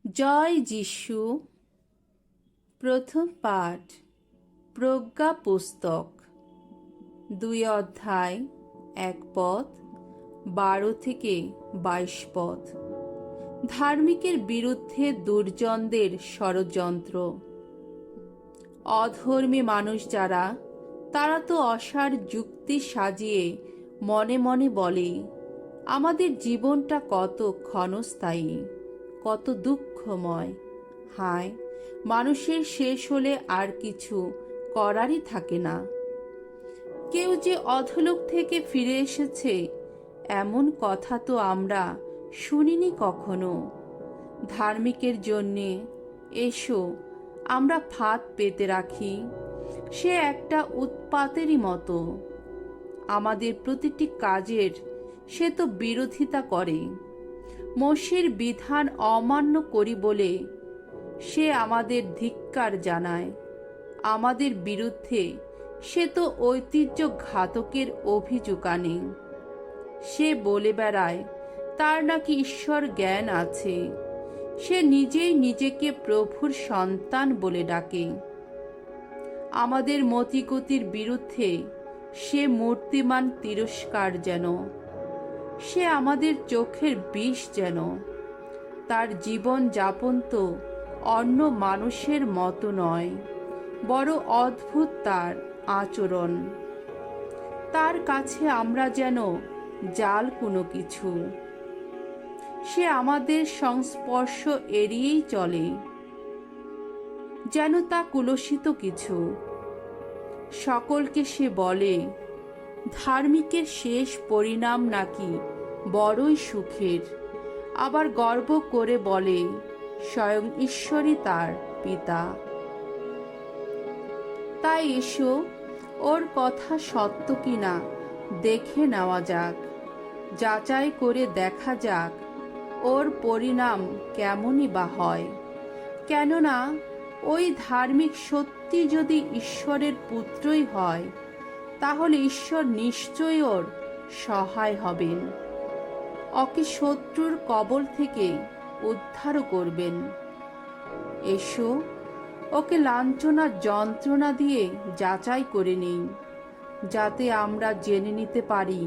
জয় যিশু। প্রথম পাঠ প্রজ্ঞা পুস্তক 2 অধ্যায় 1 পদ 12 থেকে 22 পদ। ধার্মিকের বিরুদ্ধে দুর্জনদের ষড়যন্ত্র। অধর্মী মানুষ যারা, তারা তো অসার যুক্তি সাজিয়ে মনে মনে বলে, আমাদের জীবনটা কত ক্ষণস্থায়ী, কত দুঃখময়। হায়, মানুষের শেষ হলে আর কিছু করারই থাকে না। কেউ যে অধোলোক থেকে ফিরে এসেছে, এমন কথা তো আমরা শুনিনি কখনো। ধার্মিকের জন্যে এসো আমরা ফাঁদ পেতে রাখি, সে একটা উৎপাতেরই মতো। আমাদের প্রতিটি কাজের সে তো বিরোধিতা করে। মোশের বিধান অমান্য করি বলে সে আমাদের ধিক্কার জানায়। আমাদের বিরুদ্ধে সে তো ঐতিহ্যঘাতকের অভিযোগ আনে। সে বলে বেড়ায় তার নাকি ঈশ্বর জ্ঞান আছে। সে নিজেই নিজেকে প্রভুর সন্তান বলে ডাকে। আমাদের মতিগতির বিরুদ্ধে সে মূর্তিমান তিরস্কার যেন। সে আমাদের চোখের বিষ যেন। তার জীবন যাপন তো অন্য মানুষের মতো নয়, বড় অদ্ভুত তার আচরণ। তার কাছে আমরা যেন জাল কোনো কিছু। সে আমাদের সংস্পর্শ এড়িয়েই চলে, যেন তা কুলসিত কিছু। সকলকে সে বলে, ধার্মিকের শেষ পরিণাম নাকি বড়ই সুখের। আবার গর্ব করে বলে, স্বয়ং ঈশ্বরই তার পিতা। তাই এসো ওর কথা সত্য কিনা দেখে নেওয়া যাক, যাচাই করে দেখা যাক ওর পরিণাম কেমনই বা হয়। কেননা ওই ধার্মিক সত্যি যদি ঈশ্বরের পুত্রই হয়, তাহলে ঈশ্বর নিশ্চয়ই ওর সহায় হবেন, ওকে শত্রুর কবল থেকে উদ্ধারও করবেন। এসো ওকে লাঞ্ছনার যন্ত্রণা দিয়ে যাচাই করে নিই, যাতে আমরা জেনে নিতে পারি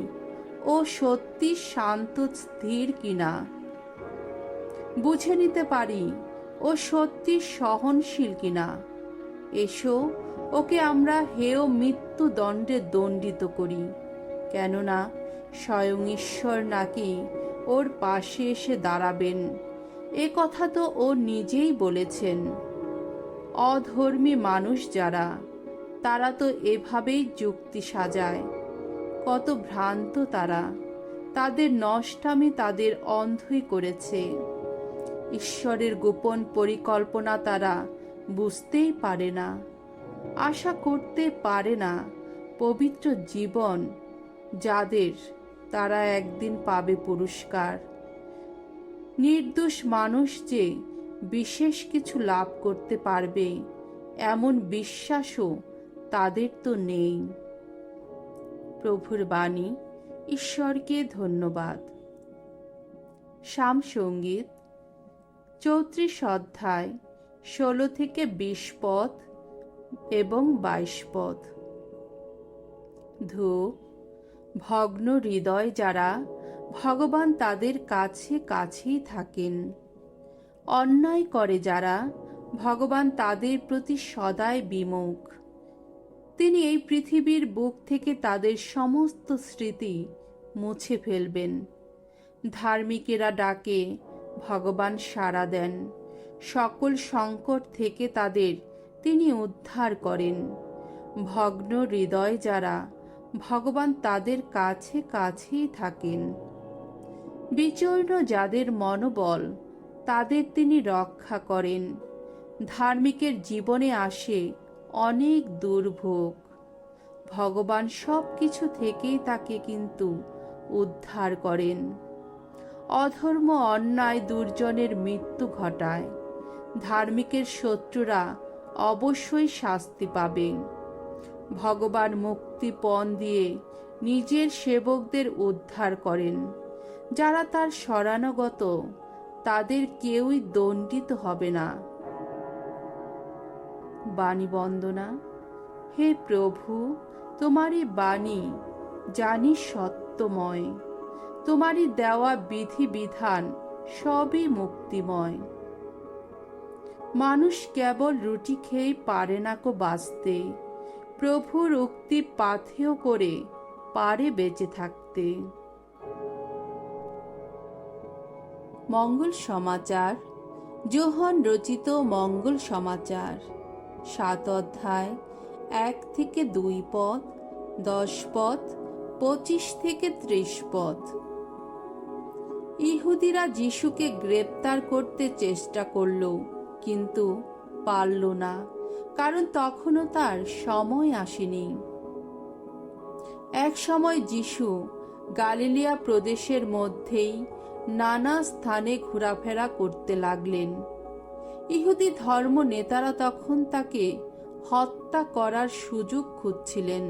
ও সত্যি শান্ত স্থির কিনা, বুঝে নিতে পারি ও সত্যি সহনশীল কিনা। এসো ওকে আমরা হেয় মৃত্যুদণ্ডে দণ্ডিত করি, কেননা স্বয়ং ঈশ্বর নাকি ওর পাশে এসে দাঁড়াবেন, এ কথা তো ও নিজেই বলেছেন। অধর্মী মানুষ যারা, তারা তো এভাবেই যুক্তি সাজায়। কত ভ্রান্ত তারা, তাদের নষ্টামি তাদের অন্ধই করেছে। ঈশ্বরের গোপন পরিকল্পনা তারা বুঝতেই পারে না, আশা করতে পারে না পবিত্র জীবন যাদের, তারা একদিন পাবে পুরস্কার। নির্দোষ মানুষ যে বিশেষ কিছু লাভ করতে পারবে, এমন বিশ্বাসও তাদের তো নেই। প্রভুর বাণী। ঈশ্বরকে ধন্যবাদ। সাম সঙ্গীত 34 অধ্যায় 16 থেকে 20 পদ এবং 22 পদ। ধূপ। ভগ্ন হৃদয় যারা, ভগবান তাদের কাছে কাছেই থাকেন। অন্যায় করে যারা, ভগবান তাদের প্রতি সদাই বিমুখ। তিনি এই পৃথিবীর বুক থেকে তাদের সমস্ত স্মৃতি মুছে ফেলবেন। ধার্মিকেরা ডাকে, ভগবান সাড়া দেন। সকল সংকট থেকে তাদের তিনি উদ্ধার করেন। ভগ্ন হৃদয় যারা, ভগবান তাদের কাছে কাছেই থাকেন। বিচূর্ণ যাদের মনোবল, তাদের তিনি রক্ষা করেন। ধার্মিকের জীবনে আসে অনেক দুর্ভোগ, ভগবান সব কিছু থেকেই তাকে কিন্তু উদ্ধার করেন। অধর্ম অন্যায় দুর্জনের মৃত্যু ঘটায়। ধার্মিকের শত্রুরা অবশ্যই শাস্তি পাবে। ভগবান মুক্তিপণ দিয়ে নিজের সেবকদের উদ্ধার করেন। যারা তার শরণাগত, তাদের কেউই দণ্ডিত হবে না। বাণী বন্দনা। হে প্রভু, তোমারই বাণী জানি সত্যময়, তোমারই দেওয়া বিধি বিধান সবই মুক্তিময়। মানুষ কেবল রুটি খেয়েই পারে না কো বাঁচতে, প্রভুর উক্তি পাথেয় করে পারে বেঁচে থাকতে। মঙ্গল সমাচার। যোহন রচিত মঙ্গল সমাচার, 7 অধ্যায়, 1 থেকে 2 পদ, 10 পদ, 25 থেকে 30 পদ। ইহুদিরা যিশুকে গ্রেপ্তার করতে চেষ্টা করল, কিন্তু পারল না, কারণ তখনও তার সময় আসেনি। এক সময় যিশু গালিলিয়া প্রদেশের মধ্যেই নানা স্থানে ঘোরাফেরা করতে লাগলেন। ইহুদি ধর্ম নেতারা তখন তাকে হত্যা করার সুযোগ খুঁজছিলেন,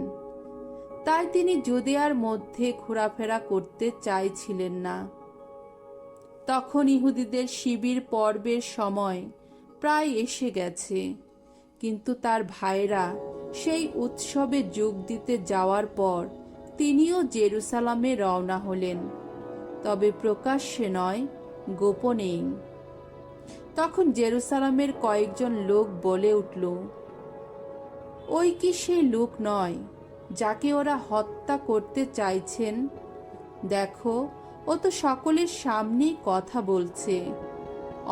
তাই তিনি জুদেয়ার মধ্যে ঘোরাফেরা করতে চাইছিলেন না। তখন ইহুদিদের শিবির পর্বের সময় প্রায় এসে গেছে, কিন্তু তার ভাইরা সেই উৎসবে যোগ দিতে যাওয়ার পর তিনিও জেরুসালামে রওনা হলেন, তবে প্রকাশ্যে নয়, গোপনেই। তখন জেরুসালামের কয়েকজন লোক বলে উঠল, ওই কি সেই লোক নয় যাকে ওরা হত্যা করতে চাইছেন? দেখো, ও তো সকলের সামনেই কথা বলছে,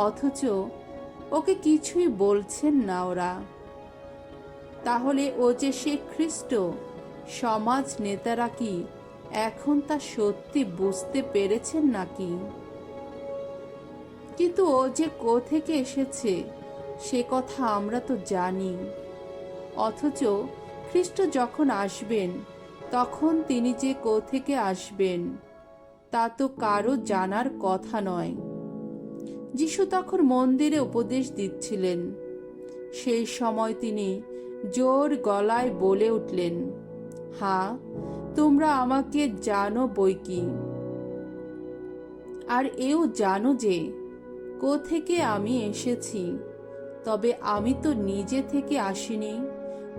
অথচ ওকে কিছুই বলছেন না ওরা। তাহলে ও যে সে খ্রিস্ট? সমাজ নেতারা কি এখন তা সত্যি বুঝতে পেরেছেন নাকি? কিন্তু ও যে কোত্থেকে এসেছে সে কথা আমরা তো জানি, অথচ খ্রিস্ট যখন আসবেন তখন তিনি যে কোত্থেকে আসবেন তা তো কারো জানার কথা নয়। যিশু তখন মন্দিরে উপদেশ দিচ্ছিলেন। সেই সময় তিনি জোর গলায় বলে উঠলেন, হ্যাঁ, তোমরা আমাকে জানো বইকি, আর এও জানো যে কোত্থেকে আমি এসেছি। তবে আমি তো নিজে থেকে আসিনি,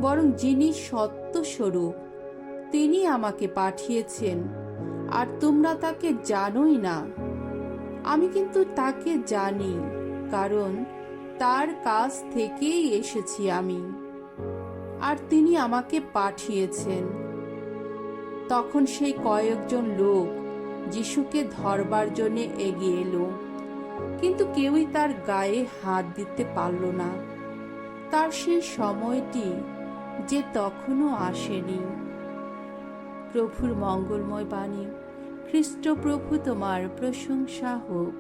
বরং যিনি সত্য স্বরূপ তিনি আমাকে পাঠিয়েছেন, আর তোমরা তাকে জানোই না। আমি কিন্তু তাকে জানি, কারণ তার কাছ থেকেই এসেছি আমি, আর তিনি আমাকে পাঠিয়েছেন। তখন সেই কয়েকজন লোক যিশুকে ধরবার জন্য এগিয়ে এলো, কিন্তু কেউই তার গায়ে হাত দিতে পারল না। তার সেই সময়টি যে তখনও আসেনি। প্রভুর মঙ্গলময় বাণী। খ্রিস্ট প্রভু তোমার প্রশংসা হোক।